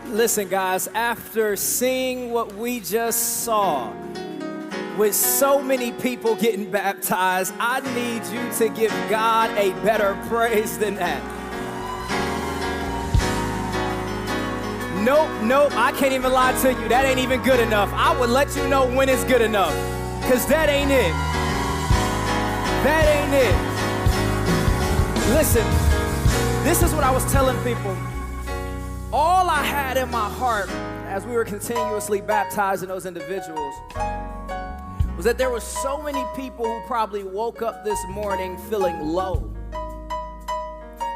Listen, guys, after seeing what we just saw with so many people getting baptized, I need you to give God a better praise than that. Nope, I can't even lie to you. That ain't even good enough. I would let you know when it's good enough, because that ain't it. That ain't it. Listen, this is what I was telling people. All I had in my heart as we were continuously baptizing those individuals was that there were so many people who probably woke up this morning feeling low.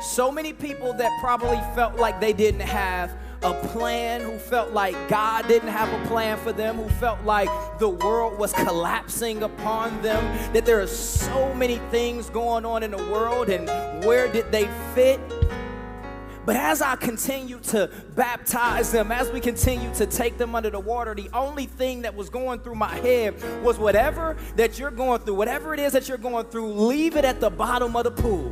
So many people that probably felt like they didn't have a plan, who felt like God didn't have a plan for them, who felt like the world was collapsing upon them, that there are so many things going on in the world and where did they fit? But as I continue to baptize them, as we continue to take them under the water, the only thing that was going through my head was whatever that you're going through, whatever it is that you're going through, leave it at the bottom of the pool.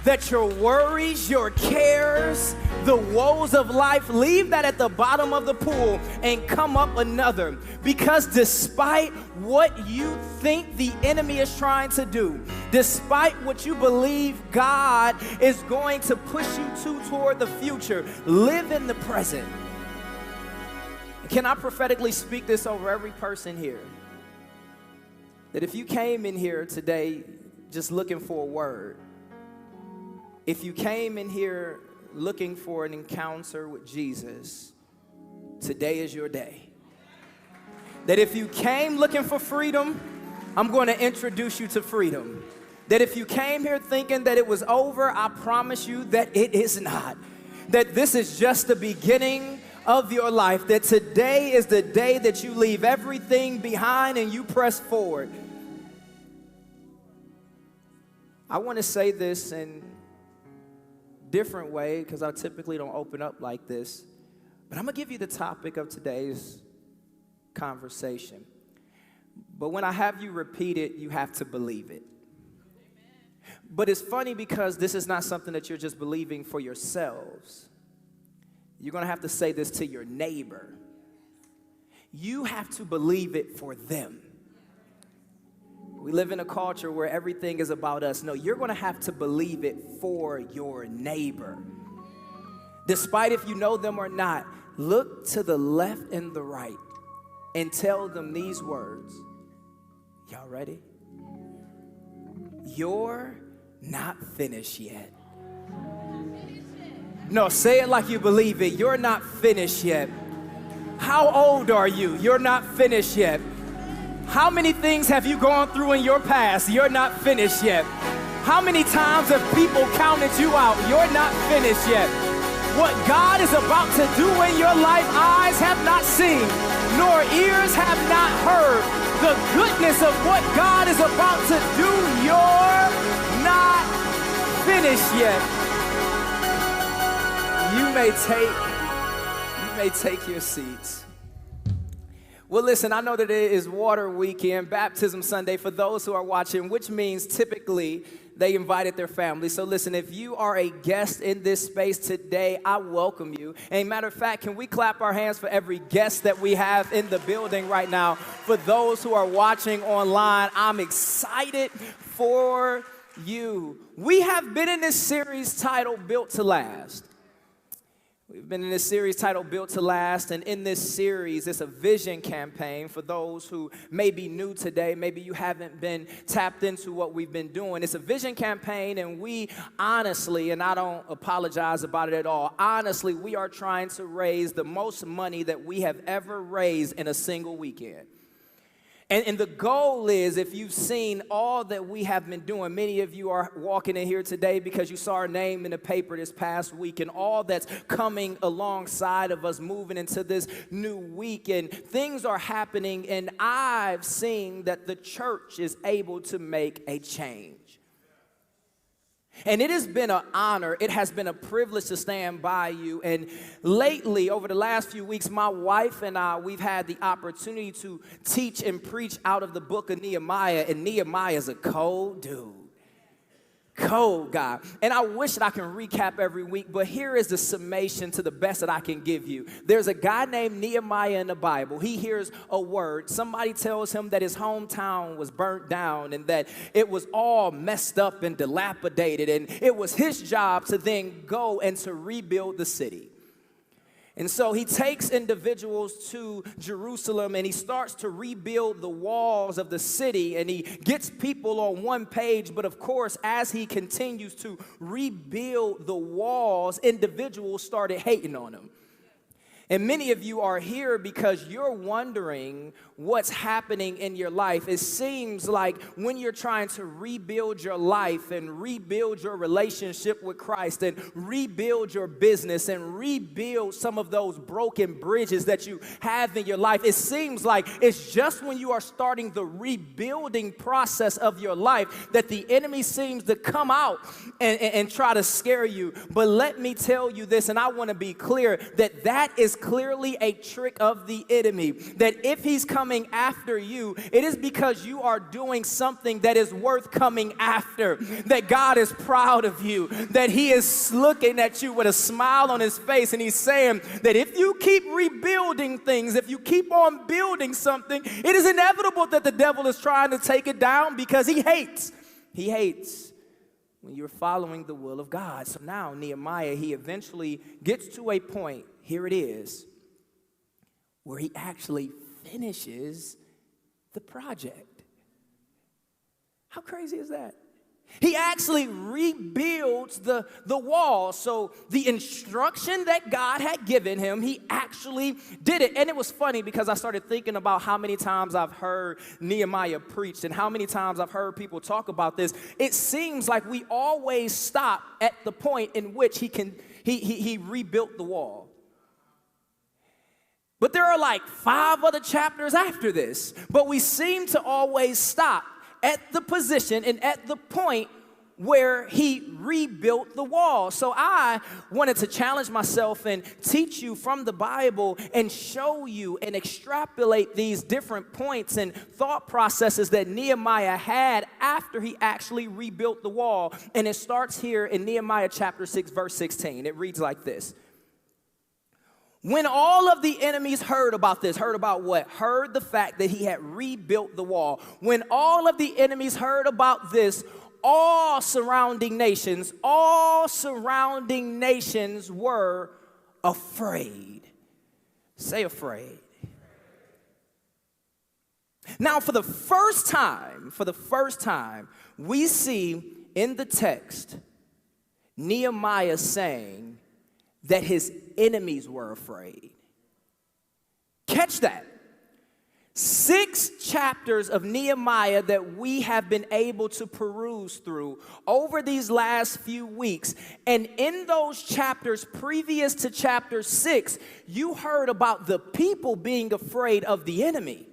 That your worries, your cares, the woes of life, leave that at the bottom of the pool and come up another. Because despite what you think the enemy is trying to do, despite what you believe God is going to push you toward the future, live in the present. Can I prophetically speak this over every person here? That if you came in here today just looking for a word, if you came in here looking for an encounter with Jesus, today is your day. That if you came looking for freedom, I'm going to introduce you to freedom. That if you came here thinking that it was over, I promise you that it is not. That this is just the beginning of your life. That today is the day that you leave everything behind and you press forward. I want to say this in different way, because I typically don't open up like this, but I'm gonna give you the topic of today's conversation. But when I have you repeat it, you have to believe it. But it's funny because this is not something that you're just believing for yourselves. You're gonna have to say this to your neighbor. You have to believe it for them. We live in a culture where everything is about us. No, you're going to have to believe it for your neighbor. Despite if you know them or not, look to the left and the right and tell them these words. Y'all ready? You're not finished yet. No, say it like you believe it. You're not finished yet. How old are you? You're not finished yet. How many things have you gone through in your past? You're not finished yet. How many times have people counted you out? You're not finished yet. What God is about to do in your life, eyes have not seen, nor ears have not heard. The goodness of what God is about to do, you're not finished yet. You may take your seats. Well, listen, I know that it is Water Weekend, Baptism Sunday for those who are watching, which means typically they invited their family. So listen, if you are a guest in this space today, I welcome you. And matter of fact, can we clap our hands for every guest that we have in the building right now? For those who are watching online, I'm excited for you. We have been in this series titled Built to Last. We've been in this series titled Built to Last, and in this series, it's a vision campaign for those who may be new today. Maybe you haven't been tapped into what we've been doing. It's a vision campaign, and we honestly, and I don't apologize about it at all, honestly, we are trying to raise the most money that we have ever raised in a single weekend. And the goal is, if you've seen all that we have been doing, many of you are walking in here today because you saw our name in the paper this past week, and all that's coming alongside of us moving into this new week, and things are happening, and I've seen that the church is able to make a change. And it has been an honor, it has been a privilege to stand by you. And lately, over the last few weeks, my wife and I, we've had the opportunity to teach and preach out of the book of Nehemiah. And Nehemiah is a cold dude. Cold guy. And I wish that I can recap every week, but here is the summation to the best that I can give you. There's a guy named Nehemiah in the Bible. He hears a word. Somebody tells him that his hometown was burnt down and that it was all messed up and dilapidated, and it was his job to then go and to rebuild the city. And so he takes individuals to Jerusalem and he starts to rebuild the walls of the city, and he gets people on one page. But of course, as he continues to rebuild the walls, individuals started hating on him. And many of you are here because you're wondering what's happening in your life. It seems like when you're trying to rebuild your life and rebuild your relationship with Christ and rebuild your business and rebuild some of those broken bridges that you have in your life, it seems like it's just when you are starting the rebuilding process of your life that the enemy seems to come out and try to scare you. But let me tell you this, and I want to be clear, that is clearly a trick of the enemy, that if he's coming after you, it is because you are doing something that is worth coming after, that God is proud of you, that he is looking at you with a smile on his face, and he's saying that if you keep rebuilding things, if you keep on building something, it is inevitable that the devil is trying to take it down, because he hates when you're following the will of God. So now Nehemiah, he eventually gets to a point, here it is, where he actually finishes the project. How crazy is that? He actually rebuilds the wall. So the instruction that God had given him, he actually did it. And it was funny because I started thinking about how many times I've heard Nehemiah preach and how many times I've heard people talk about this. It seems like we always stop at the point in which he rebuilt the wall. But there are like 5 other chapters after this. But we seem to always stop at the position and at the point where he rebuilt the wall. So I wanted to challenge myself and teach you from the Bible and show you and extrapolate these different points and thought processes that Nehemiah had after he actually rebuilt the wall. And it starts here in Nehemiah chapter 6, verse 16. It reads like this. When all of the enemies heard about this, heard about what? Heard the fact that he had rebuilt the wall. When all of the enemies heard about this, all surrounding nations were afraid. Say afraid. Now, for the first time, we see in the text Nehemiah saying that his enemies were afraid. Catch that. 6 chapters of Nehemiah that we have been able to peruse through over these last few weeks. And in those chapters previous to chapter 6, you heard about the people being afraid of the enemy.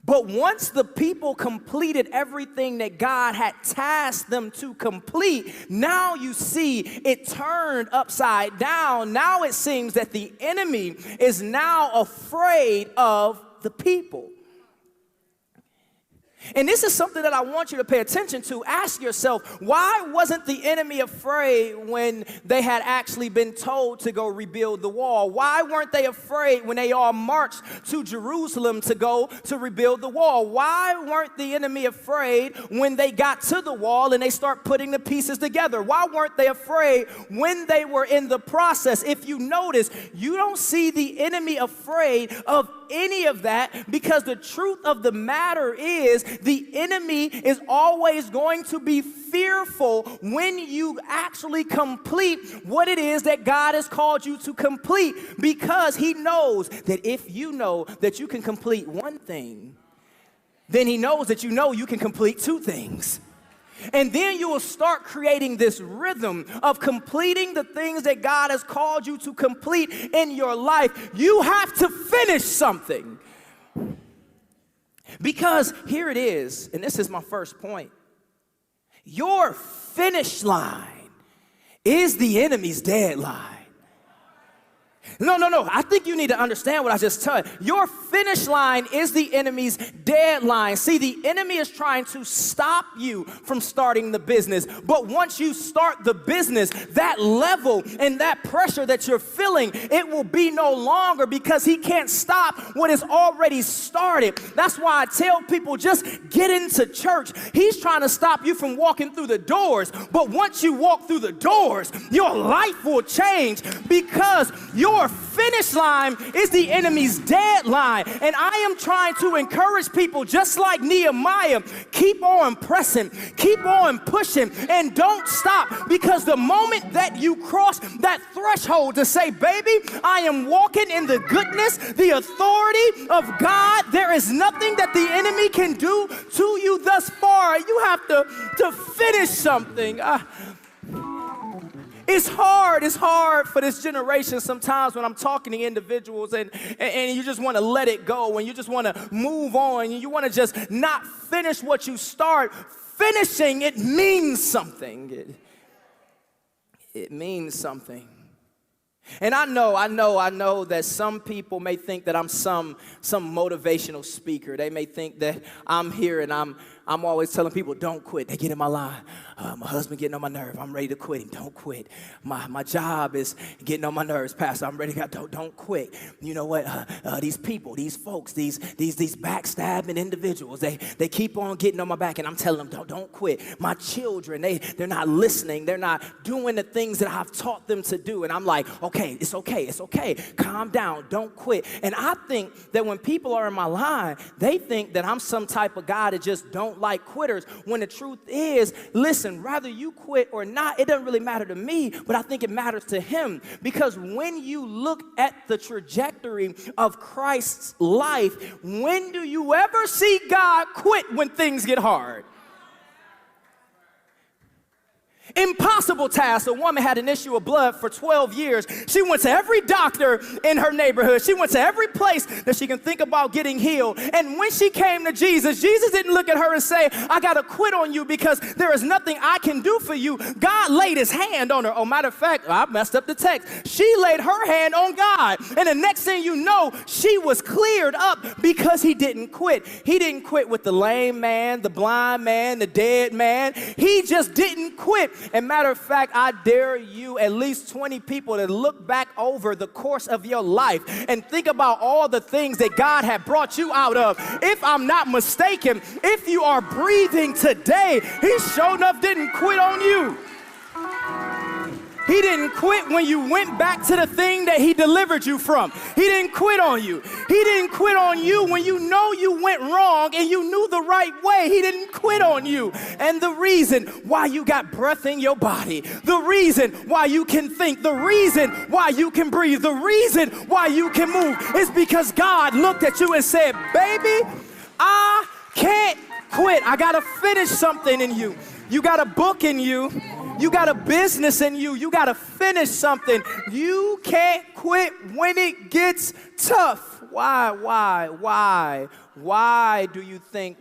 But once the people completed everything that God had tasked them to complete, now you see it turned upside down. Now it seems that the enemy is now afraid of the people. And this is something that I want you to pay attention to. Ask yourself, why wasn't the enemy afraid when they had actually been told to go rebuild the wall? Why weren't they afraid when they all marched to Jerusalem to go to rebuild the wall? Why weren't the enemy afraid when they got to the wall and they start putting the pieces together? Why weren't they afraid when they were in the process? If you notice, you don't see the enemy afraid of any of that, because the truth of the matter is the enemy is always going to be fearful when you actually complete what it is that God has called you to complete, because he knows that if you know that you can complete one thing, then he knows that you can complete 2 things. And then you will start creating this rhythm of completing the things that God has called you to complete in your life. You have to finish something. Because here it is, and this is my first point. Your finish line is the enemy's deadline. No. I think you need to understand what I just told you. Your finish line is the enemy's deadline. See, the enemy is trying to stop you from starting the business. But once you start the business, that level and that pressure that you're feeling, it will be no longer, because he can't stop what is already started. That's why I tell people, just get into church. He's trying to stop you from walking through the doors. But once you walk through the doors, your life will change, because your finish line is the enemy's deadline. And I am trying to encourage people, just like Nehemiah, keep on pressing, keep on pushing, and don't stop. Because the moment that you cross that threshold to say, baby, I am walking in the goodness, the authority of God, there is nothing that the enemy can do to you thus far. You have to finish something. It's hard for this generation sometimes when I'm talking to individuals and you just want to let it go, and you just want to move on, and you want to just not finish what you start. Finishing, it means something. It means something. And I know that some people may think that I'm some motivational speaker. They may think that I'm here and I'm always telling people, don't quit. They get in my line. My husband getting on my nerve. I'm ready to quit him. Don't quit. My job is getting on my nerves, Pastor. I'm ready to go. Don't quit. You know what? These people, these folks, these backstabbing individuals, they keep on getting on my back, and I'm telling them, don't quit. My children, they're not listening. They're not doing the things that I've taught them to do. And I'm like, okay, it's okay. Calm down. Don't quit. And I think that when people are in my line, they think that I'm some type of guy that just don't like quitters, when the truth is, listen, rather you quit or not, it doesn't really matter to me, but I think it matters to him. Because when you look at the trajectory of Christ's life, when do you ever see God quit when things get hard? Impossible task. A woman had an issue of blood for 12 years. She went to every doctor in her neighborhood. She went to every place that she can think about getting healed. And when she came to Jesus, Jesus didn't look at her and say, I got to quit on you because there is nothing I can do for you. God laid his hand on her. Oh, matter of fact, I messed up the text. She laid her hand on God. And the next thing you know, she was cleared up because he didn't quit. He didn't quit with the lame man, the blind man, the dead man. He just didn't quit. And matter of fact, I dare you, at least 20 people, to look back over the course of your life and think about all the things that God had brought you out of. If I'm not mistaken, if you are breathing today, he sure enough didn't quit on you. He didn't quit when you went back to the thing that he delivered you from. He didn't quit on you. He didn't quit on you when you know you went wrong and you knew the right way. He didn't quit on you. And the reason why you got breath in your body, the reason why you can think, the reason why you can breathe, the reason why you can move is because God looked at you and said, baby, I can't quit. I got to finish something in you. You got a book in you. You got a business in you. You got to finish something. You can't quit when it gets tough. Why do you think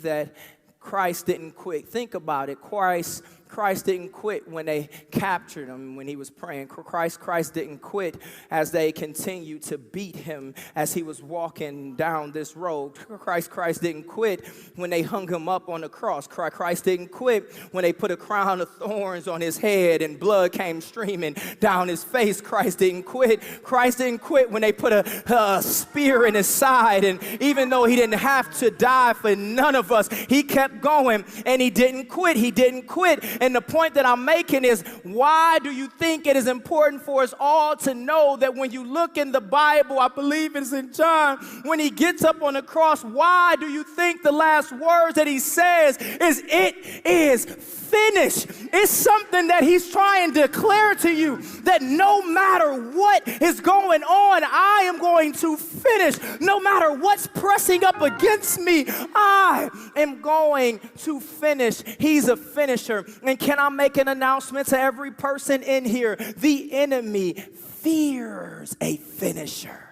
that Christ didn't quit? Think about it. Christ didn't quit when they captured him when he was praying. Christ didn't quit as they continued to beat him as he was walking down this road. Christ didn't quit when they hung him up on the cross. Christ didn't quit when they put a crown of thorns on his head and blood came streaming down his face. Christ didn't quit. Christ didn't quit when they put a spear in his side, and even though he didn't have to die for none of us, he kept going and he didn't quit. He didn't quit. And the point that I'm making is, why do you think it is important for us all to know that when you look in the Bible, I believe it's in John, when he gets up on the cross, why do you think the last words that he says is, it is finished? It's something that he's trying to declare to you, that no matter what is going on, I am going to finish. No matter what's pressing up against me, I am going to finish. He's a finisher. And can I make an announcement to every person in here? The enemy fears a finisher.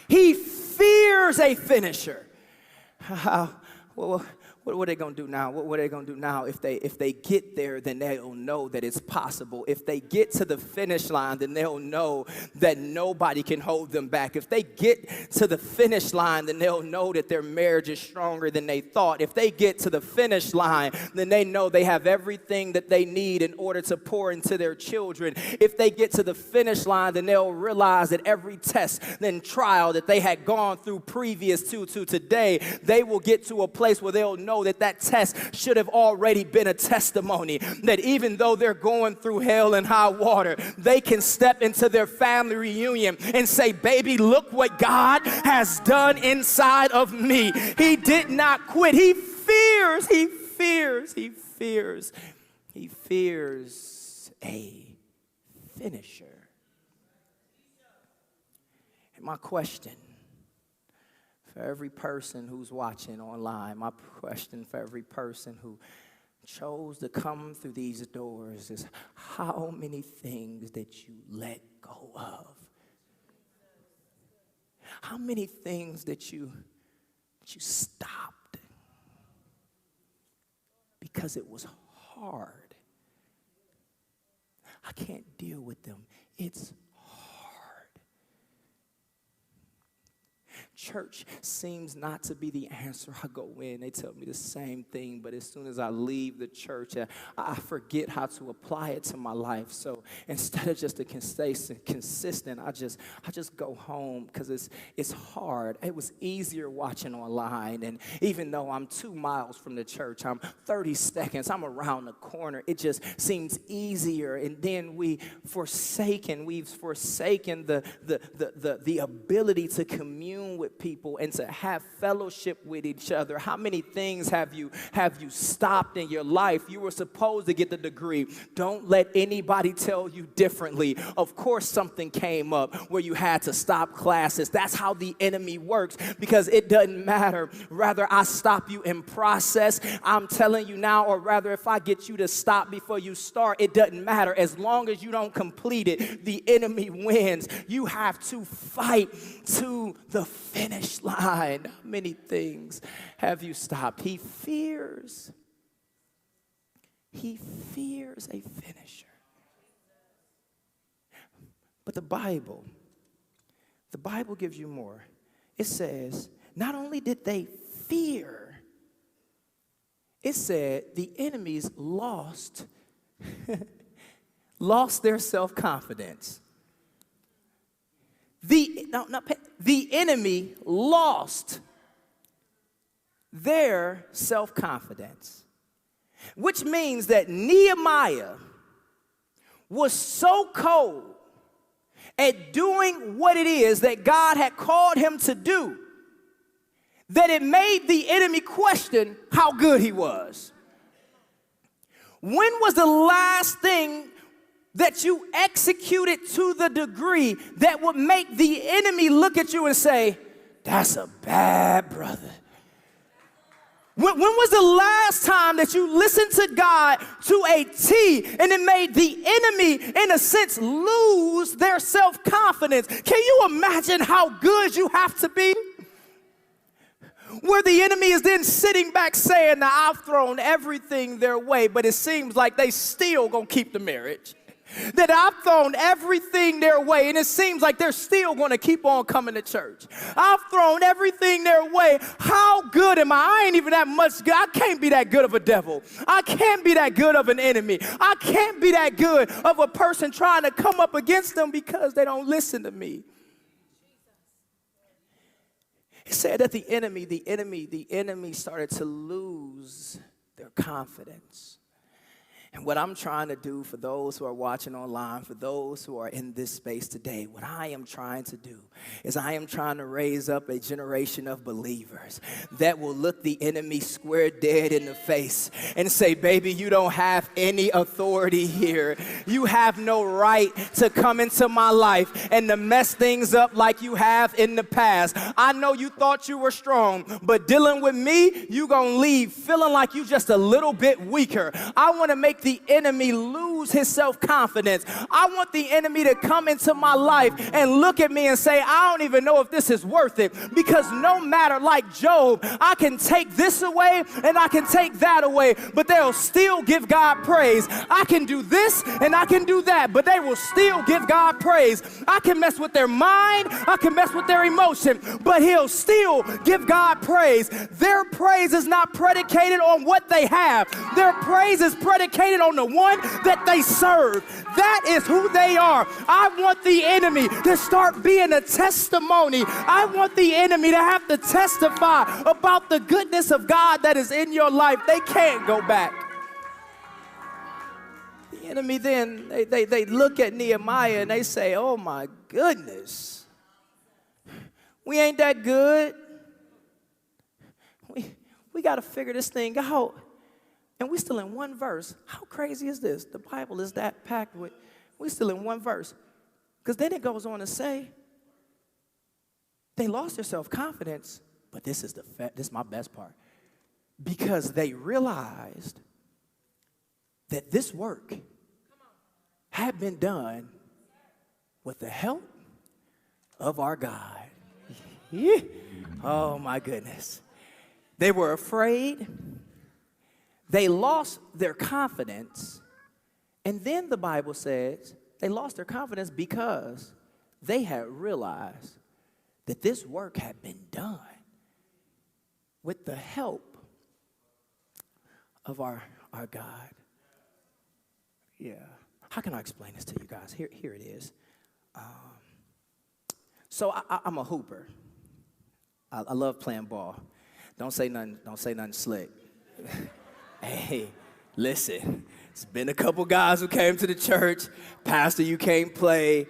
He fears a finisher. What What are they going to do now? What are they going to do now? If they get there, then they'll know that it's possible. If they get to the finish line, then they'll know that nobody can hold them back. If they get to the finish line, then they'll know that their marriage is stronger than they thought. If they get to the finish line, then they know they have everything that they need in order to pour into their children. If they get to the finish line, then they'll realize that every test and trial that they had gone through previous to today, they will get to a place where they'll know that that test should have already been a testimony. That even though they're going through hell and high water, they can step into their family reunion and say, baby, look what God has done inside of me. He did not quit. He fears a finisher. And my question for every person who's watching online, my question for every person who chose to come through these doors is, how many things that you let go of? How many things that you stopped because it was hard? I can't deal with them. It's church seems not to be the answer. I go in, they tell me the same thing, but as soon as I leave the church, I forget how to apply it to my life. So instead of just to stay consistent, I just go home because it's hard. It was easier watching online, and even though I'm 2 miles from the church, I'm 30 seconds, I'm around the corner. It just seems easier, and then we've forsaken the ability to commune with people and to have fellowship with each other. How many things have you stopped in your life? You were supposed to get the degree. Don't let anybody tell you differently. Of course something came up where you had to stop classes. That's how the enemy works, because it doesn't matter. Rather I stop you in process. I'm telling you now, or rather if I get you to stop before you start, it doesn't matter. As long as you don't complete it, the enemy wins. You have to fight to the finish line. How many things have you stopped? He fears a finisher. But the Bible gives you more. It says, not only did they fear, it said the enemies lost their self-confidence. The enemy lost their self-confidence, which means that Nehemiah was so cold at doing what it is that God had called him to do that it made the enemy question how good he was. When was the last thing that you executed to the degree that would make the enemy look at you and say, that's a bad brother? When was the last time that you listened to God to a T and it made the enemy, in a sense, lose their self-confidence? Can you imagine how good you have to be? Where the enemy is then sitting back saying, now I've thrown everything their way, but it seems like they still gonna keep the marriage. That I've thrown everything their way, and it seems like they're still going to keep on coming to church. I've thrown everything their way. How good am I? I ain't even that much good. I can't be that good of a devil. I can't be that good of an enemy. I can't be that good of a person trying to come up against them because they don't listen to me. He said that the enemy started to lose their confidence. And what I'm trying to do for those who are watching online, for those who are in this space today, what I am trying to do is I am trying to raise up a generation of believers that will look the enemy square dead in the face and say, baby, you don't have any authority here. You have no right to come into my life and to mess things up like you have in the past. I know you thought you were strong, but dealing with me, you gonna leave feeling like you just a little bit weaker. I want to make make the enemy lose his self-confidence. I want the enemy to come into my life and look at me and say, I don't even know if this is worth it. Because no matter, like Job, I can take this away and I can take that away, but they'll still give God praise. I can do this and I can do that, but they will still give God praise. I can mess with their mind, I can mess with their emotion, but he'll still give God praise. Their praise is not predicated on what they have. Their praise is predicated on the one that they serve. That is who they are. I want the enemy to start being a testimony. I want the enemy to have to testify about the goodness of God that is in your life. They can't go back. The enemy then, they look at Nehemiah and they say, oh my goodness, we ain't that good. We got to figure this thing out. And we're still in one verse. How crazy is this? The Bible is that packed with, we're still in one verse. Because then it goes on to say, they lost their self-confidence, but this is my best part. Because they realized that this work had been done with the help of our God. Oh my goodness. They were afraid. They lost their confidence. And then the Bible says they lost their confidence because they had realized that this work had been done with the help of our God. Yeah. How can I explain this to you guys? Here it is. So I'm a hooper. I love playing ball. Don't say nothing slick. Hey, listen, it's been a couple guys who came to the church. Pastor, you can't play.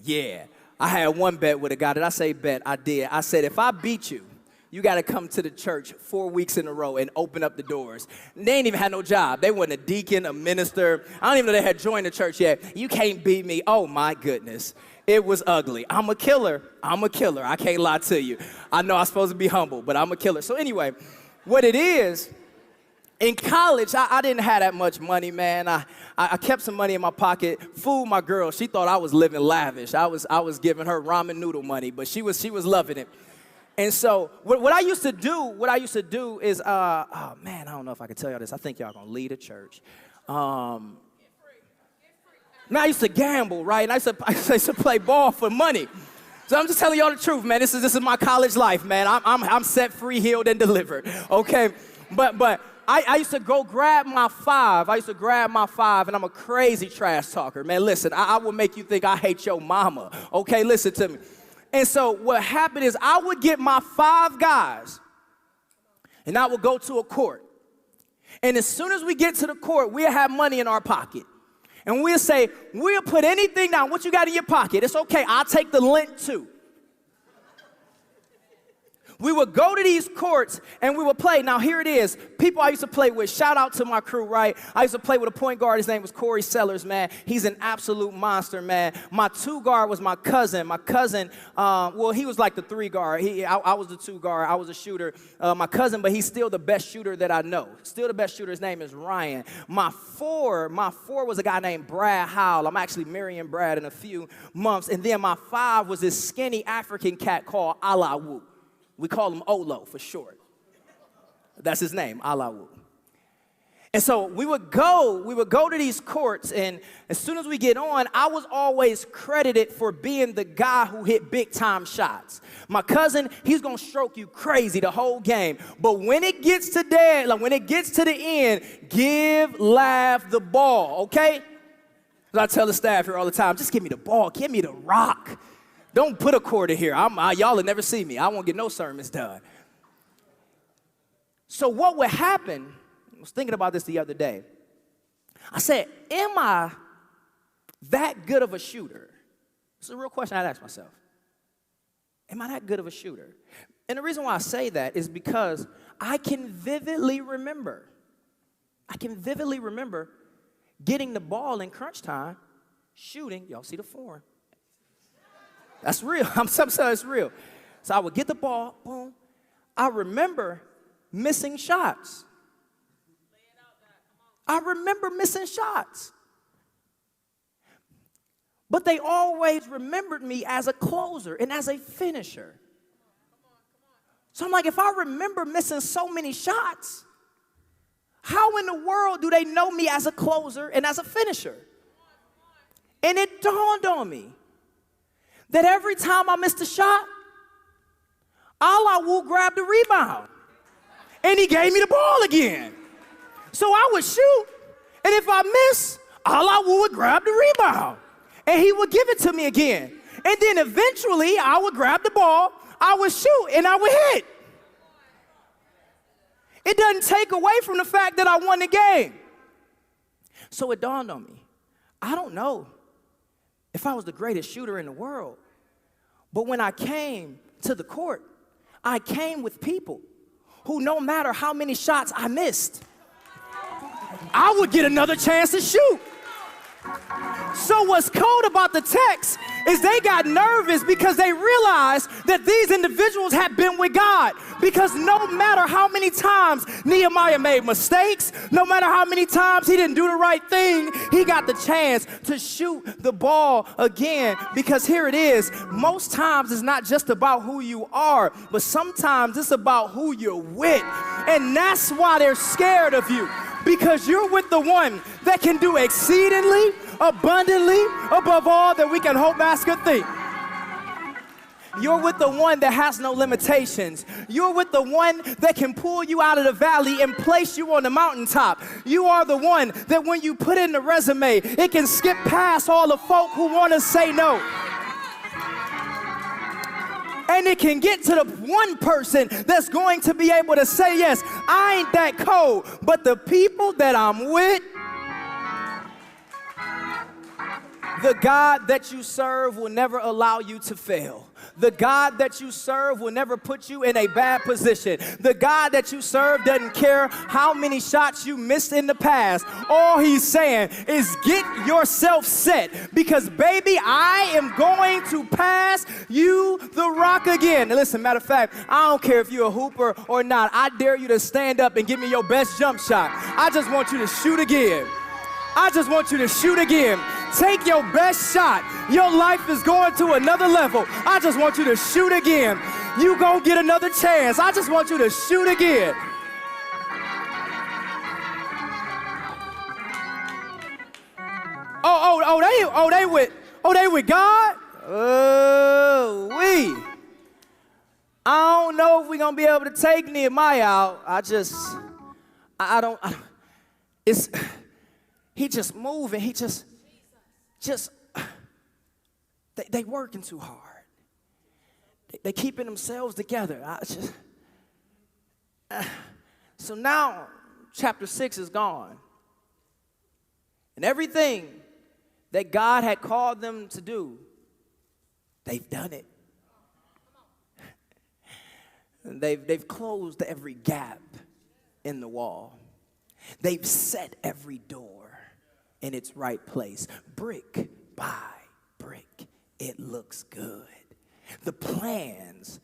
Yeah. I had one bet with a guy. Did I say bet? I did. I said, if I beat you, you got to come to the church 4 weeks in a row and open up the doors. And they ain't even had no job. They wasn't a deacon, a minister. I don't even know they had joined the church yet. You can't beat me. Oh, my goodness. It was ugly. I'm a killer. I can't lie to you. I know I'm supposed to be humble, but I'm a killer. So anyway, what it is, in college, I didn't have that much money, man. I kept some money in my pocket. Fooled my girl. She thought I was living lavish. I was giving her ramen noodle money, but she was loving it. And so what I used to do is, oh man, I don't know if I can tell y'all this. I think y'all gonna lead a church. Now I used to gamble, right? And I used to play ball for money. So I'm just telling y'all the truth, man. This is my college life, man. I'm set free, healed, and delivered. Okay, but I used to go grab my five. And I'm a crazy trash talker, man. Listen, I will make you think I hate your mama. Okay, listen to me. And so what happened is I would get my 5 guys, and I would go to a court. And as soon as we get to the court, we'll have money in our pocket. And we'll say, we'll put anything down. What you got in your pocket? It's okay. I'll take the lint too. We would go to these courts and we would play. Now, here it is. People I used to play with, shout out to my crew, right? I used to play with a point guard. His name was Corey Sellers, man. He's an absolute monster, man. My 2 guard was my cousin. Well, he was like the 3 guard. I was the 2 guard. I was a shooter. My cousin, but he's still the best shooter that I know. Still the best shooter. His name is Ryan. My 4 was a guy named Brad Howell. I'm actually marrying Brad in a few months. And then my 5 was this skinny African cat called Alawu. We call him Olo for short. That's his name, Alawu. And so we would go to these courts, and as soon as we get on, I was always credited for being the guy who hit big-time shots. My cousin, he's going to stroke you crazy the whole game. But when it gets to the end, give, laugh the ball, okay? As I tell the staff here all the time, just give me the ball, give me the rock. Don't put a quarter here. Y'all will never see me. I won't get no sermons done. So what would happen, I was thinking about this the other day. I said, am I that good of a shooter? It's a real question I'd ask myself. Am I that good of a shooter? And the reason why I say that is because I can vividly remember getting the ball in crunch time, shooting. Y'all see the form. That's real. I'm saying it's real. So I would get the ball, boom. I remember missing shots. I remember missing shots. But they always remembered me as a closer and as a finisher. So I'm like, if I remember missing so many shots, how in the world do they know me as a closer and as a finisher? And it dawned on me that every time I missed a shot, Allah grabbed the rebound. And he gave me the ball again. So I would shoot, and if I miss, Allah would grab the rebound. And he would give it to me again. And then eventually, I would grab the ball, I would shoot, and I would hit. It doesn't take away from the fact that I won the game. So it dawned on me, I don't know if I was the greatest shooter in the world, but when I came to the court, I came with people who, no matter how many shots I missed, I would get another chance to shoot. So what's cool about the text is they got nervous because they realized that these individuals had been with God. Because no matter how many times Nehemiah made mistakes, no matter how many times he didn't do the right thing, he got the chance to shoot the ball again. Because here it is, most times it's not just about who you are, but sometimes it's about who you're with. And that's why they're scared of you. Because you're with the one that can do exceedingly, abundantly, above all that we can hope, ask, or think. You're with the one that has no limitations. You're with the one that can pull you out of the valley and place you on the mountaintop. You are the one that when you put in the resume, it can skip past all the folk who want to say no. And it can get to the one person that's going to be able to say yes. I ain't that cold, but the people that I'm with, the God that you serve will never allow you to fail. The God that you serve will never put you in a bad position. The God that you serve doesn't care how many shots you missed in the past. All he's saying is get yourself set, because baby, I am going to pass you the rock again. Now listen, matter of fact, I don't care if you're a hooper or not. I dare you to stand up and give me your best jump shot. I just want you to shoot again. I just want you to shoot again. Take your best shot. Your life is going to another level. I just want you to shoot again. You gonna get another chance. I just want you to shoot again. They with God? I don't know if we're gonna be able to take Nehemiah out. He just moving. He just they working too hard. They keeping themselves together. So now chapter 6 is gone. And everything that God had called them to do, they've done it. And they've closed every gap in the wall. They've set every door in its right place. Brick by brick, it looks good. The plans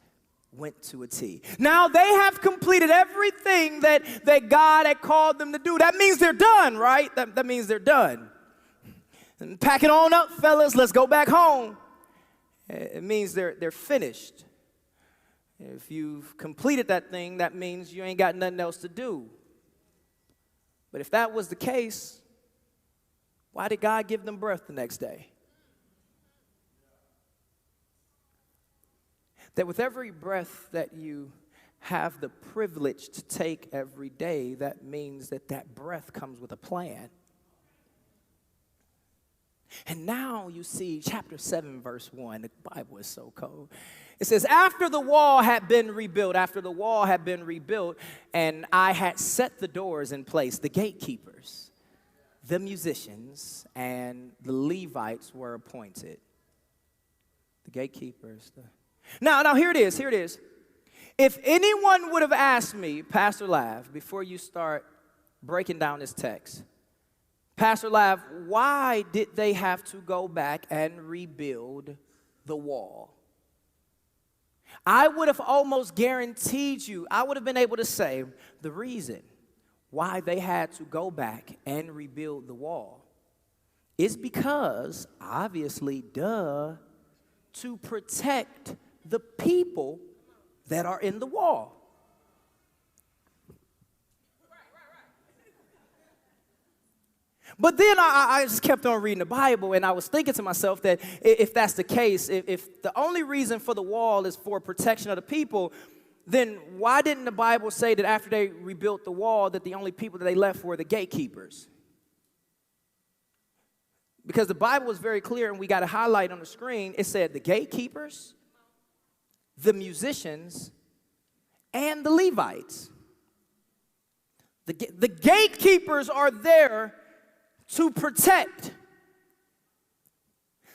went to a T. Now they have completed everything that God had called them to do. That means they're done, right? That means they're done. And pack it on up, fellas, let's go back home. It means they're finished. If you've completed that thing, that means you ain't got nothing else to do. But if that was the case, why did God give them breath the next day? That with every breath that you have the privilege to take every day, that means that breath comes with a plan. And now you see chapter 7, verse 1. The Bible is so cold. It says, after the wall had been rebuilt, and I had set the doors in place, the gatekeepers, the musicians, and the Levites were appointed. The gatekeepers. Now here it is. If anyone would have asked me, Pastor Lav, before you start breaking down this text, Pastor Lav, why did they have to go back and rebuild the wall? I would have almost guaranteed you, I would have been able to say the reason why they had to go back and rebuild the wall is because, obviously, to protect the people that are in the wall. But then I just kept on reading the Bible, and I was thinking to myself that if that's the case, if the only reason for the wall is for protection of the people, then why didn't the Bible say that after they rebuilt the wall that the only people that they left were the gatekeepers? Because the Bible was very clear, and we got a highlight on the screen. It said the gatekeepers, the musicians, and the Levites. The gatekeepers are there to protect.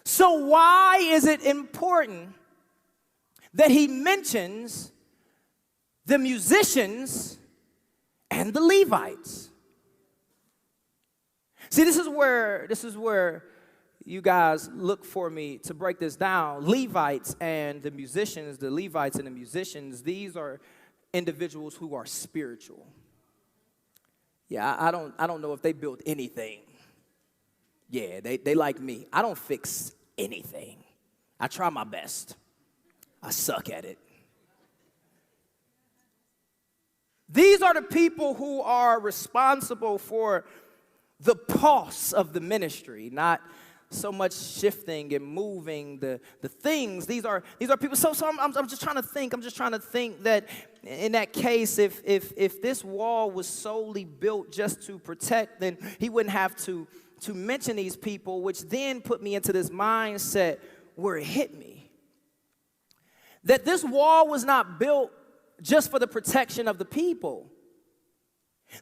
So why is it important that he mentions the musicians and the Levites? See, this is where you guys look for me to break this down. Levites and the musicians, the Levites and the musicians, these are individuals who are spiritual. Yeah, I don't know if they built anything. Yeah, they like me. I don't fix anything. I try my best. I suck at it. These are the people who are responsible for the pulse of the ministry, not so much shifting and moving the things. These are people. So I'm just trying to think. I'm just trying to think that in that case, if this wall was solely built just to protect, then he wouldn't have to mention these people, which then put me into this mindset where it hit me. That this wall was not built just for the protection of the people.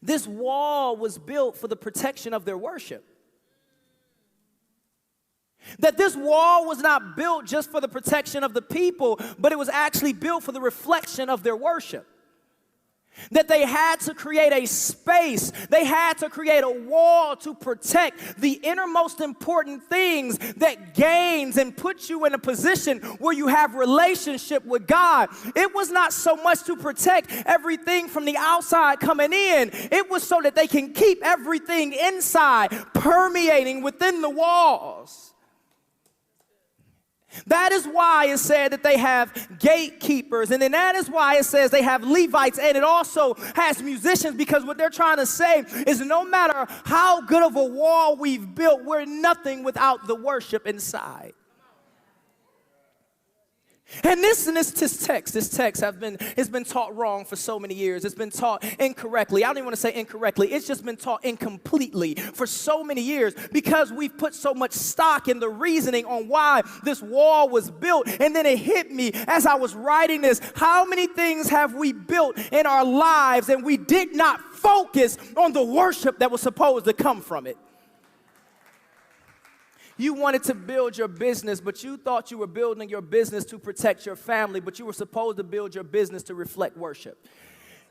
This wall was built for the protection of their worship. That this wall was not built just for the protection of the people, but it was actually built for the reflection of their worship. That they had to create a space, they had to create a wall to protect the innermost important things that gains and puts you in a position where you have relationship with God. It was not so much to protect everything from the outside coming in. It was so that they can keep everything inside permeating within the walls. That is why it said that they have gatekeepers, and then that is why it says they have Levites, and it also has musicians, because what they're trying to say is no matter how good of a wall we've built, we're nothing without the worship inside. And this text has been taught wrong for so many years. It's been taught incorrectly. I don't even want to say incorrectly. It's just been taught incompletely for so many years because we've put so much stock in the reasoning on why this wall was built. And then it hit me as I was writing this. How many things have we built in our lives and we did not focus on the worship that was supposed to come from it? You wanted to build your business, but you thought you were building your business to protect your family, but you were supposed to build your business to reflect worship.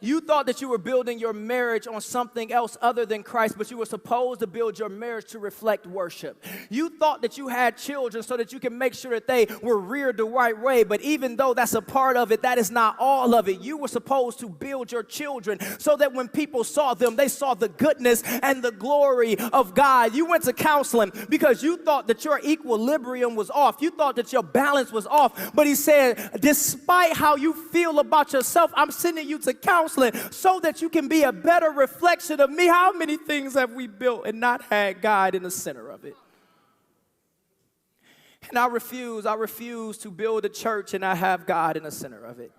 You thought that you were building your marriage on something else other than Christ, but you were supposed to build your marriage to reflect worship. You thought that you had children so that you can make sure that they were reared the right way, but even though that's a part of it, that is not all of it. You were supposed to build your children so that when people saw them, they saw the goodness and the glory of God. You went to counseling because you thought that your equilibrium was off. You thought that your balance was off, but he said, despite how you feel about yourself, I'm sending you to counseling so that you can be a better reflection of me. How many things have we built and not had God in the center of it? And I refuse to build a church and not have God in the center of it.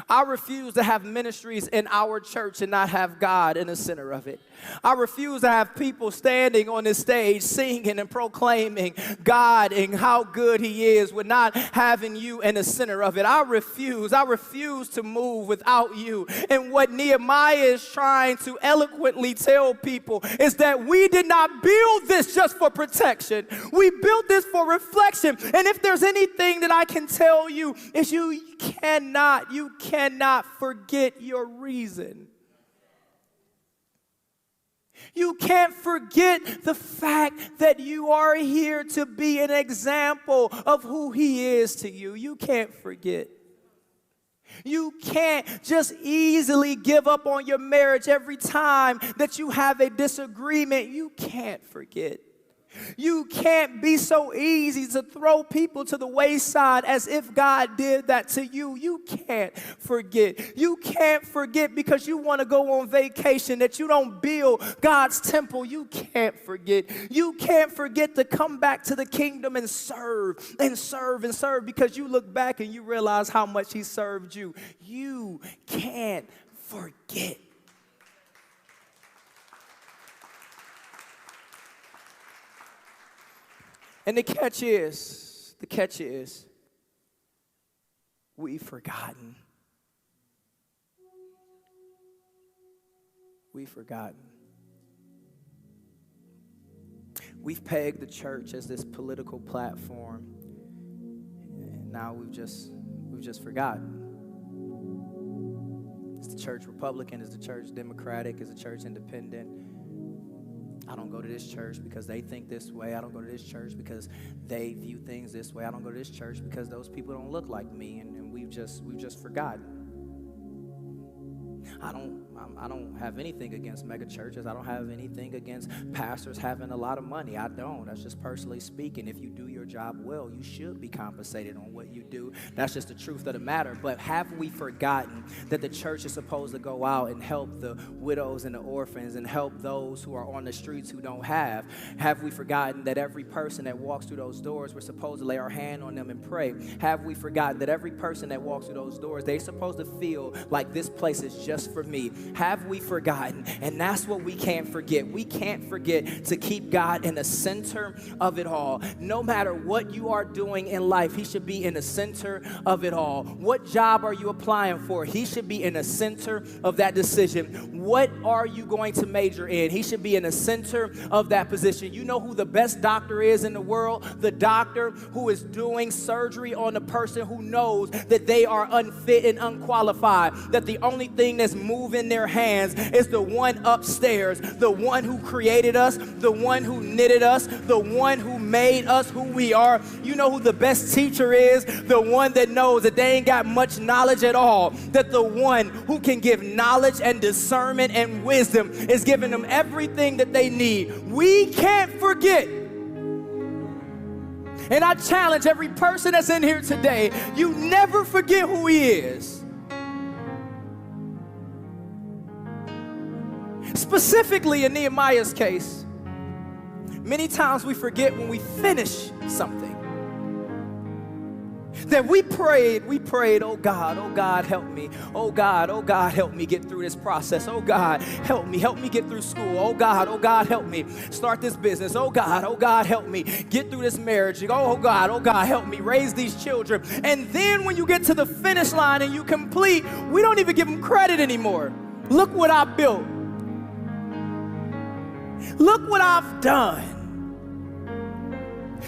I refuse to have ministries in our church and not have God in the center of it. I refuse to have people standing on this stage singing and proclaiming God and how good he is with not having you in the center of it. I refuse to move without you. And what Nehemiah is trying to eloquently tell people is that we did not build this just for protection. We built this for reflection. And if there's anything that I can tell you is you cannot forget your reason. You can't forget the fact that you are here to be an example of who he is to you. You can't forget. You can't just easily give up on your marriage every time that you have a disagreement. You can't forget. You can't be so easy to throw people to the wayside as if God did that to you. You can't forget. You can't forget because you want to go on vacation that you don't build God's temple. You can't forget. You can't forget to come back to the kingdom and serve and serve and serve because you look back and you realize how much He served you. You can't forget. And the catch is, we've forgotten. We've forgotten. We've pegged the church as this political platform, and now we've just forgotten. Is the church Republican? Is the church Democratic? Is the church independent? I don't go to this church because they think this way. I don't go to this church because they view things this way. I don't go to this church because those people don't look like me, and we've just forgotten. I don't have anything against mega churches. I don't have anything against pastors having a lot of money. I don't. That's just personally speaking. If you do your job well, you should be compensated on what you do. That's just the truth of the matter. But have we forgotten that the church is supposed to go out and help the widows and the orphans and help those who are on the streets who don't have? Have we forgotten that every person that walks through those doors, we're supposed to lay our hand on them and pray? Have we forgotten that every person that walks through those doors, they're supposed to feel like this place is just for me? Have we forgotten? And that's what we can't forget. We can't forget to keep God in the center of it all. No matter what you are doing in life, He should be in the center of it all. What job are you applying for? He should be in the center of that decision. What are you going to major in? He should be in the center of that position. You know who the best doctor is in the world? The doctor who is doing surgery on the person who knows that they are unfit and unqualified, that the only thing that's moving their hands is the one upstairs, the one who created us, the one who knitted us, the one who made us who we are. You know who the best teacher is? The one that knows that they ain't got much knowledge at all, that the one who can give knowledge and discernment and wisdom is giving them everything that they need. We can't forget. And I challenge every person that's in here today, you never forget who He is. Specifically in Nehemiah's case, many times we forget when we finish something. That we prayed, oh God, help me. Oh God, help me get through this process. Oh God, help me get through school. Oh God, help me start this business. Oh God, help me get through this marriage. Oh God, help me raise these children. And then when you get to the finish line and you complete, we don't even give them credit anymore. Look what I built. Look what I've done.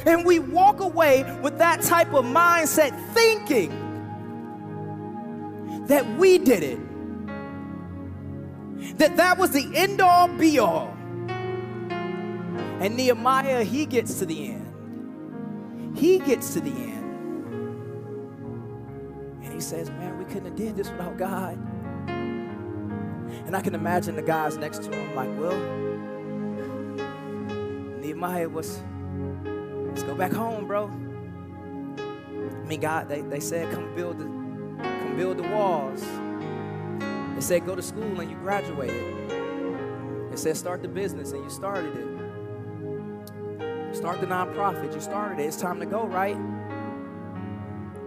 And we walk away with that type of mindset thinking that we did it. That was the end all be all. And Nehemiah, he gets to the end. He gets to the end. And he says, man, we couldn't have did this without God. And I can imagine the guys next to him like, well, Nehemiah let's go back home, bro. I mean, God, they said, come build the walls. They said, go to school and you graduated. They said, start the business and you started it. Start the nonprofit, you started it. It's time to go, right?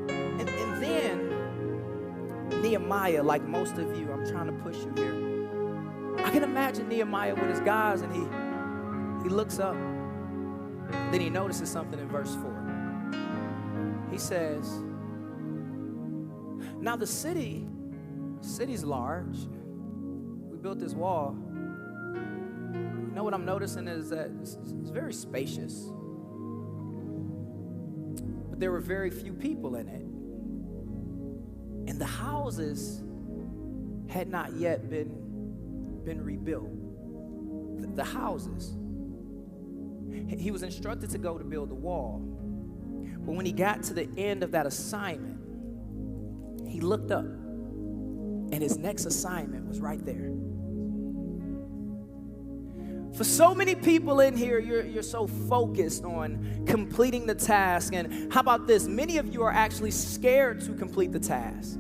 And then Nehemiah, like most of you, I'm trying to push you here. I can imagine Nehemiah with his guys, and he looks up. Then he notices something in verse 4. He says, now the city's large. We built this wall. You know what I'm noticing is that it's very spacious. But there were very few people in it. And the houses had not yet been rebuilt. The houses. He was instructed to go to build the wall. But when he got to the end of that assignment, he looked up And his next assignment was right there. For so many people in here, you're so focused on completing the task. And how about this? Many of you are actually scared to complete the task.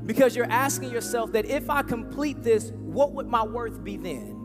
Because you're asking yourself that if I complete this, what would my worth be then?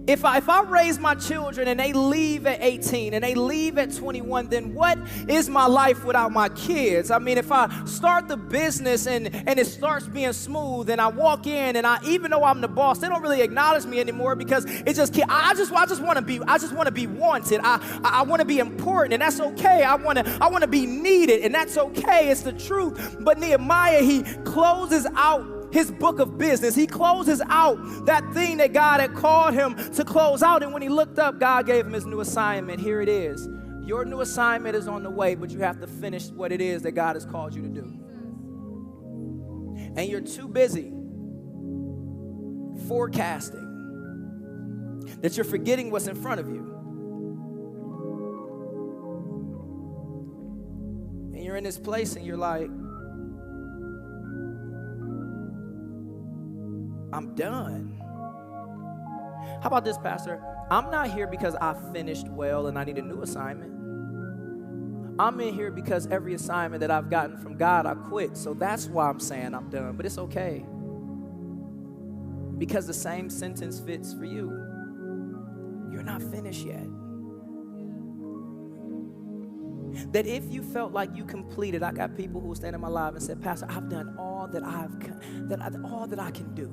If I raise my children and they leave at 18 and they leave at 21, then what is my life without my kids? I mean, if I start the business and it starts being smooth and I walk in and even though I'm the boss, they don't really acknowledge me anymore because it just I just want to be wanted. I want to be important, and that's okay. I want to be needed, and that's okay. It's the truth. But Nehemiah, he closes out his book of business. He closes out that thing that God had called him to close out. And when he looked up, God gave him his new assignment. Here it is. Your new assignment is on the way, but you have to finish what it is that God has called you to do. And you're too busy forecasting that you're forgetting what's in front of you. And you're in this place and you're like, I'm done. How about this, Pastor? I'm not here because I finished well and I need a new assignment. I'm in here because every assignment that I've gotten from God, I quit. So that's why I'm saying I'm done. But it's okay. Because the same sentence fits for you. You're not finished yet. That if you felt like you completed, I got people who stand in my life and said, Pastor, I've done all that all that I can do.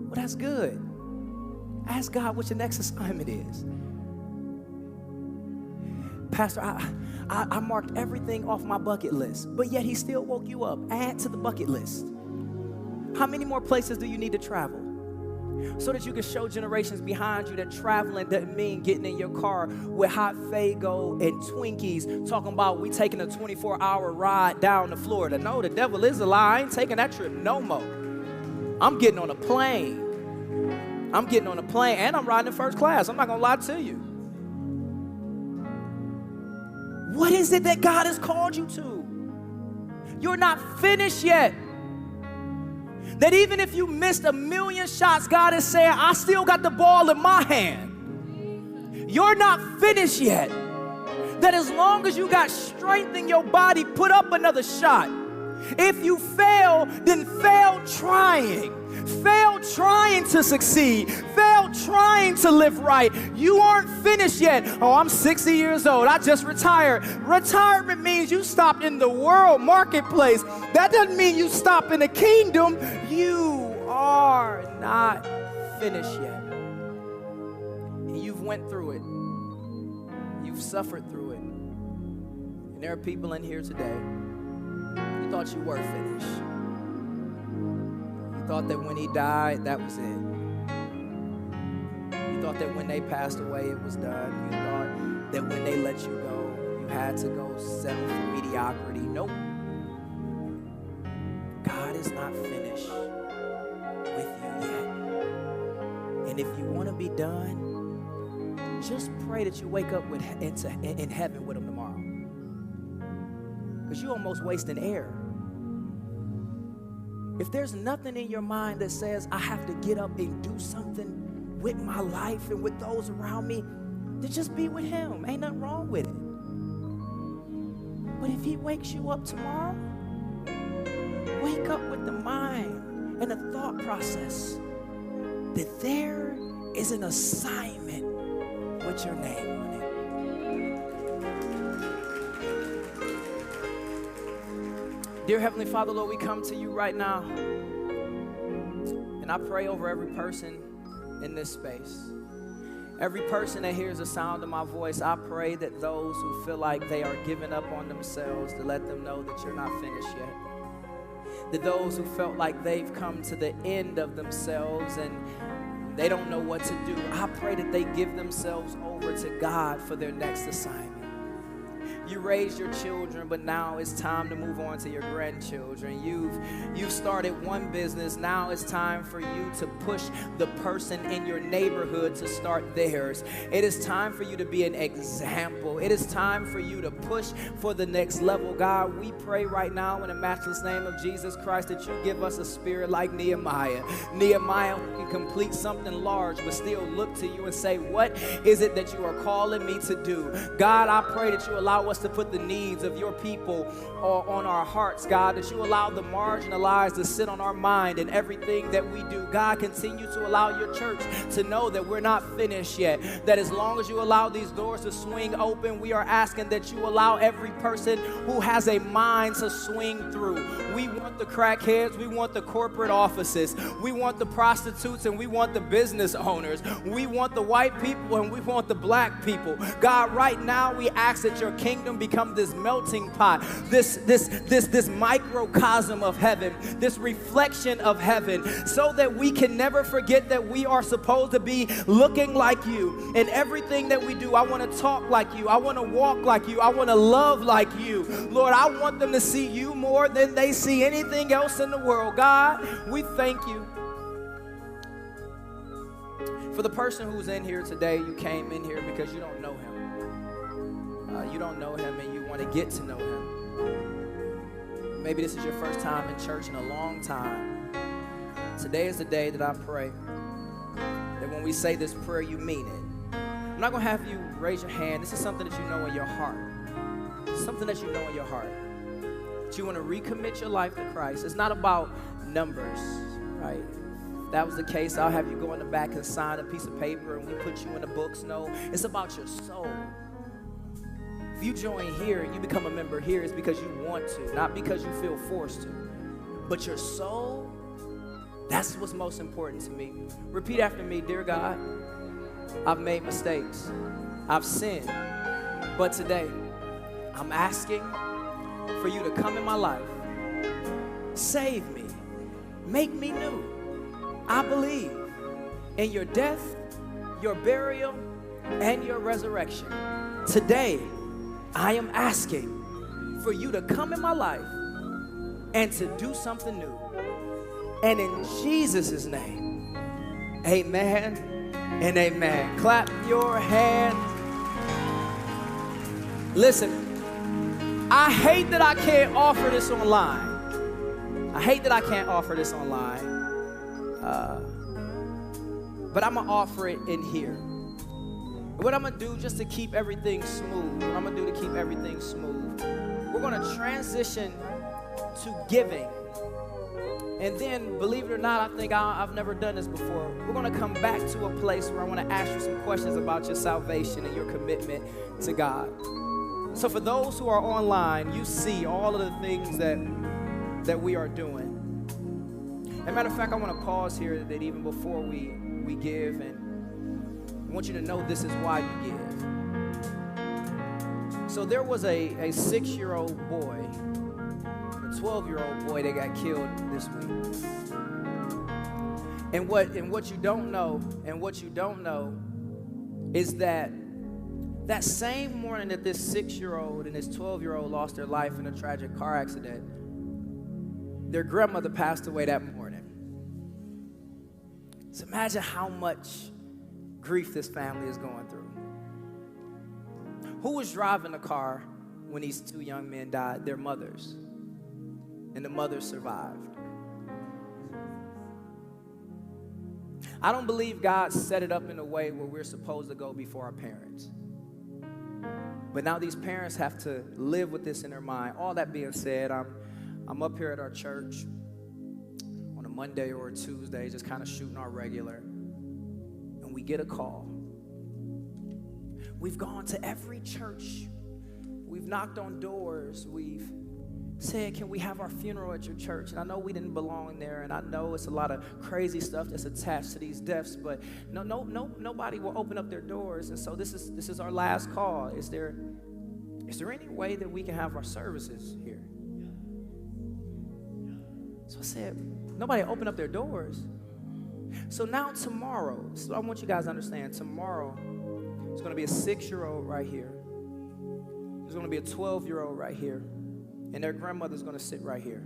Well, that's good. Ask God what your next assignment is. Pastor, I marked everything off my bucket list, but yet he still woke you up. Add to the bucket list. How many more places do you need to travel? So that you can show generations behind you that traveling doesn't mean getting in your car with hot Faygo and Twinkies talking about we taking a 24-hour ride down to Florida. No, the devil is a lie. I ain't taking that trip no more. I'm getting on a plane. And I'm riding in first class. I'm not going to lie to you. What is it that God has called you to? You're not finished yet. That even if you missed 1,000,000 shots, God is saying, I still got the ball in my hand. You're not finished yet. That as long as you got strength in your body, put up another shot. If you fail, then fail trying. Fail trying to succeed. Fail trying to live right. You aren't finished yet. Oh, I'm 60 years old. I just retired. Retirement means you stopped in the world marketplace. That doesn't mean you stop in the kingdom. You are not finished yet. And you've went through it. You've suffered through it. And there are people in here today, you thought you were finished. You thought that when he died, that was it. You thought that when they passed away, it was done. You thought that when they let you go, you had to go settle for mediocrity. Nope. God is not finished with you yet. And if you want to be done, just pray that you wake up in heaven with him tomorrow. Because you're almost wasting air. If there's nothing in your mind that says, I have to get up and do something with my life and with those around me, then just be with him. Ain't nothing wrong with it. But if he wakes you up tomorrow, wake up with the mind and the thought process that there is an assignment with your name on it. Dear Heavenly Father, Lord, we come to you right now. And I pray over every person in this space. Every person that hears the sound of my voice, I pray that those who feel like they are giving up on themselves, to let them know that you're not finished yet. That those who felt like they've come to the end of themselves and they don't know what to do, I pray that they give themselves over to God for their next assignment. You raised your children, but now it's time to move on to your grandchildren. You've started one business. Now it's time for you to push the person in your neighborhood to start theirs. It is time for you to be an example. It is time for you to push for the next level. God, we pray right now in the matchless name of Jesus Christ that you give us a spirit like Nehemiah. Nehemiah who can complete something large but still look to you and say, what is it that you are calling me to do? God, I pray that you allow us to put the needs of your people on our hearts, God, that you allow the marginalized to sit on our mind in everything that we do. God, continue to allow your church to know that we're not finished yet, that as long as you allow these doors to swing open, we are asking that you allow every person who has a mind to swing through. We want the crackheads, we want the corporate offices, we want the prostitutes, and we want the business owners. We want the white people and we want the black people. God, right now we ask that your kingdom become this melting pot, this microcosm of heaven, this reflection of heaven, so that we can never forget that we are supposed to be looking like you. In everything that we do, I want to talk like you. I want to walk like you. I want to love like you. Lord, I want them to see you more than they see anything else in the world. God, we thank you. For the person who's in here today, you came in here because you don't know him. You don't know him and you want to get to know him. Maybe this is your first time in church in a long time. Today is the day that I pray that when we say this prayer, you mean it. I'm not going to have you raise your hand. This is something that you know in your heart. It's something that you know in your heart. That you want to recommit your life to Christ. It's not about numbers, right? If that was the case, I'll have you go in the back and sign a piece of paper and we put you in the books. No, it's about your soul. If you join here and you become a member here, it's because you want to, not because you feel forced to. But your soul, that's what's most important to me. Repeat after me. Dear God, I've made mistakes. I've sinned. But today, I'm asking for you to come in my life. Save me. Make me new. I believe in your death, your burial, and your resurrection. Today, I am asking for you to come in my life and to do something new. And in Jesus' name, amen and amen. Clap your hands. Listen, I hate that I can't offer this online. But I'm going to offer it in here. What I'm going to do just to keep everything smooth, we're going to transition to giving. And then, believe it or not, I think I've never done this before. We're going to come back to a place where I want to ask you some questions about your salvation and your commitment to God. So for those who are online, you see all of the things that we are doing. As a matter of fact, I want to pause here that even before we give, and I want you to know this is why you give. So there was a 6-year-old boy, a 12-year-old boy that got killed this week. And what you don't know is that same morning that this 6-year-old and this 12-year-old lost their life in a tragic car accident, their grandmother passed away that morning. So imagine how much grief this family is going through. Who was driving the car when these two young men died? Their mothers. And the mothers survived. I don't believe God set it up in a way where we're supposed to go before our parents. But now these parents have to live with this in their mind. All that being said, I'm up here at our church on a Monday or a Tuesday, just kind of shooting our regular. And we get a call. We've gone to every church. We've knocked on doors. We've said, can we have our funeral at your church? And I know we didn't belong there, and I know it's a lot of crazy stuff that's attached to these deaths, but nobody will open up their doors. And so this is our last call. Is there any way that we can have our services here? So I said, nobody opened up their doors. So now tomorrow, so I want you guys to understand, tomorrow, it's going to be a 6-year-old right here who's There's going to be a 12-year-old right here, and their grandmother's going to sit right here.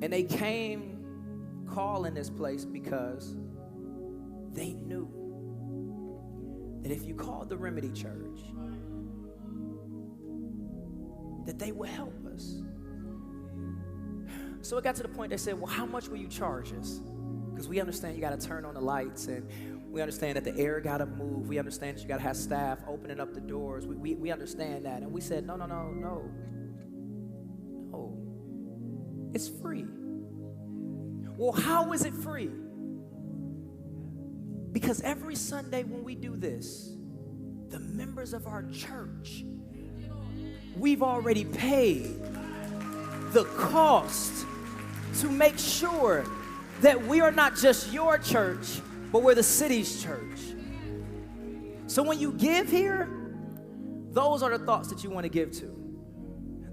And they came calling this place because they knew that if you called the Remedy Church, that they would help us. So it got to the point they said, well, how much will you charge us? Because we understand you got to turn on the lights, and we understand that the air got to move. We understand that you got to have staff opening up the doors. We understand that. And we said, no. It's free. Well, how is it free? Because every Sunday when we do this, the members of our church, we've already paid the cost to make sure that we are not just your church, but we're the city's church. So when you give here, those are the thoughts that you want to give to.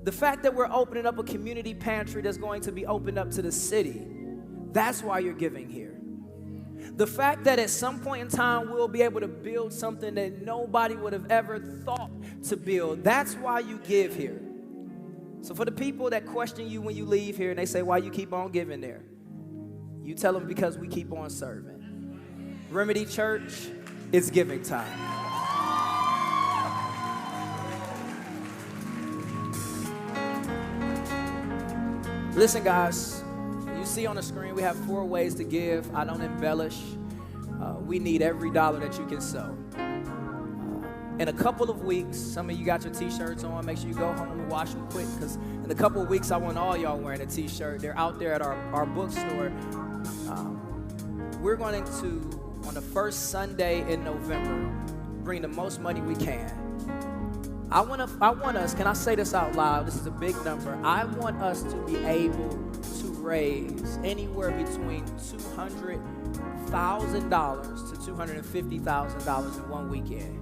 The fact that we're opening up a community pantry that's going to be opened up to the city, that's why you're giving here. The fact that at some point in time we'll be able to build something that nobody would have ever thought to build, that's why you give here. So for the people that question you when you leave here and they say, why you keep on giving there? You tell them because we keep on serving. Remedy Church, it's giving time. Listen, guys, you see on the screen we have 4 ways to give. I don't embellish. We need every dollar that you can sow. In a couple of weeks, some of you got your t-shirts on. Make sure you go home and wash them quick, because in a couple of weeks, I want all y'all wearing a t-shirt. They're out there at our bookstore. We're going to, on the first Sunday in November, bring the most money we can. I want us, can I say this out loud? This is a big number. I want us to be able to raise anywhere between $200,000 to $250,000 in one weekend.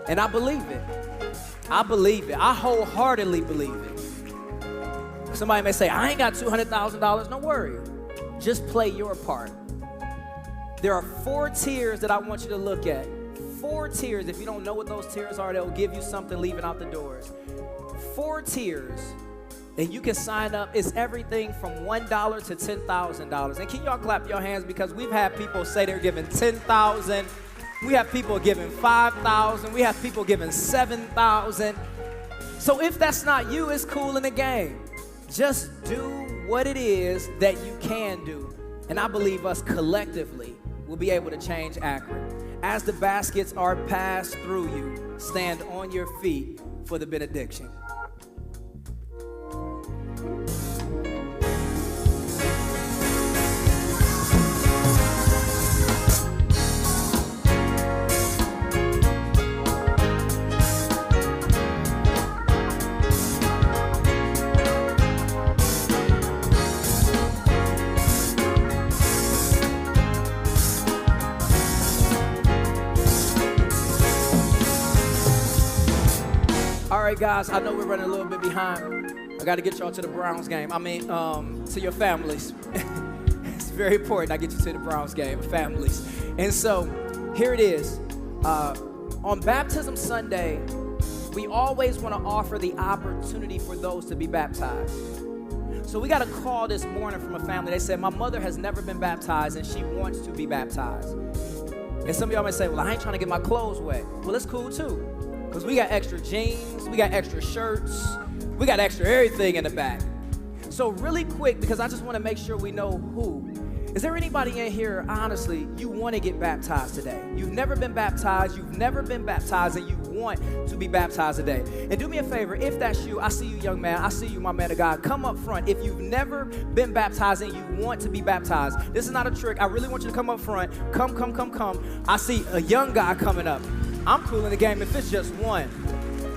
And I believe it. I believe it. I wholeheartedly believe it. Somebody may say, I ain't got $200,000. Don't worry. Just play your part. There are 4 tiers that I want you to look at. 4 tiers. If you don't know what those tiers are, they'll give you something leaving out the doors. 4 tiers. And you can sign up. It's everything from $1 to $10,000. And can y'all clap your hands, because we've had people say they're giving $10,000. We have people giving $5,000. We have people giving $7,000. So if that's not you, it's cool in the game. Just do what it is that you can do. And I believe us collectively will be able to change Akron. As the baskets are passed through you, stand on your feet for the benediction. All right, guys, I know we're running a little bit behind. I got to get y'all to the Browns game. To your families. It's very important I get you to the Browns game, families. And so here it is. On Baptism Sunday, we always want to offer the opportunity for those to be baptized. So we got a call this morning from a family. They said, my mother has never been baptized and she wants to be baptized. And some of y'all may say, well, I ain't trying to get my clothes wet. Well, it's cool too. Because we got extra jeans, we got extra shirts, we got extra everything in the back. So really quick, because I just want to make sure we know who. Is there anybody in here, honestly, you want to get baptized today? You've never been baptized, and you want to be baptized today. And do me a favor, if that's you, I see you, young man, I see you, my man of God, come up front. If you've never been baptized and you want to be baptized, this is not a trick. I really want you to come up front. Come. I see a young guy coming up. I'm cool in the game if it's just one.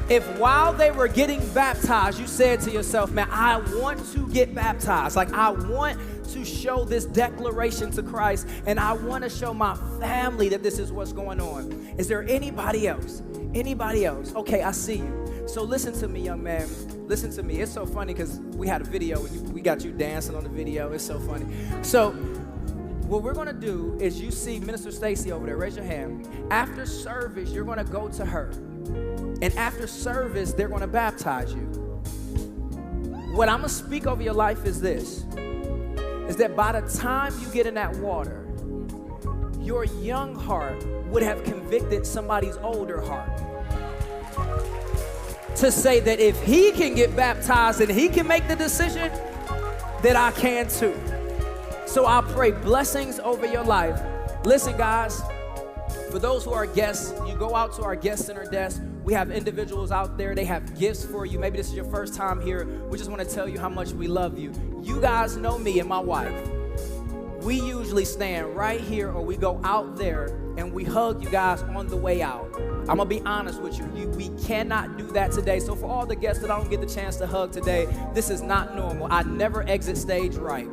If while they were getting baptized, you said to yourself, man, I want to get baptized. Like, I want to show this declaration to Christ, and I want to show my family that this is what's going on. Is there anybody else? Anybody else? Okay, I see you. So listen to me, young man. Listen to me. It's so funny because we had a video, and we got you dancing on the video. It's so funny. So what we're gonna do is, you see Minister Stacy over there, raise your hand. After service, you're gonna go to her. And after service, they're gonna baptize you. What I'm gonna speak over your life is this, is that by the time you get in that water, your young heart would have convicted somebody's older heart to say that if he can get baptized and he can make the decision, that I can too. So I pray blessings over your life. Listen, guys, for those who are guests, you go out to our guest center desk. We have individuals out there. They have gifts for you. Maybe this is your first time here. We just want to tell you how much we love you. You guys know me and my wife. We usually stand right here, or we go out there and we hug you guys on the way out. I'm gonna be honest with you. We cannot do that today. So for all the guests that I don't get the chance to hug today, this is not normal. I never exit stage right.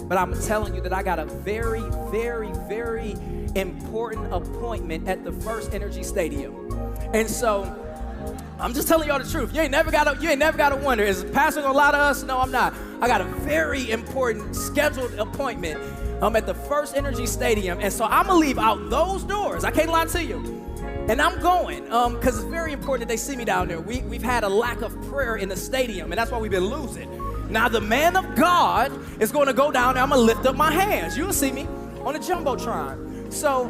But I'm telling you that I got a very, very, very important appointment at the First Energy Stadium. And so I'm just telling y'all the truth. You ain't never gotta wonder, is the pastor gonna lie to us? No, I'm not. I got a very important scheduled appointment at the First Energy Stadium. And so I'm gonna leave out those doors. I can't lie to you. And I'm going, because it's very important that they see me down there. We've had a lack of prayer in the stadium, and that's why we've been losing. Now the man of God is going to go down there. I'm going to lift up my hands. You'll see me on the Jumbotron. So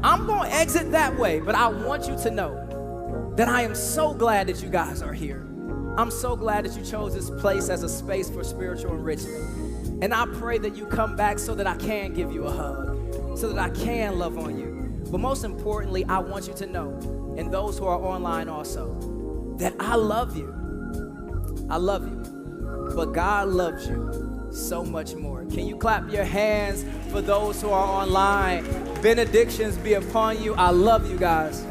I'm going to exit that way, but I want you to know that I am so glad that you guys are here. I'm so glad that you chose this place as a space for spiritual enrichment. And I pray that you come back so that I can give you a hug, so that I can love on you. But most importantly, I want you to know, and those who are online also, that I love you. I love you. But God loves you so much more. Can you clap your hands for those who are online? Benedictions be upon you. I love you guys.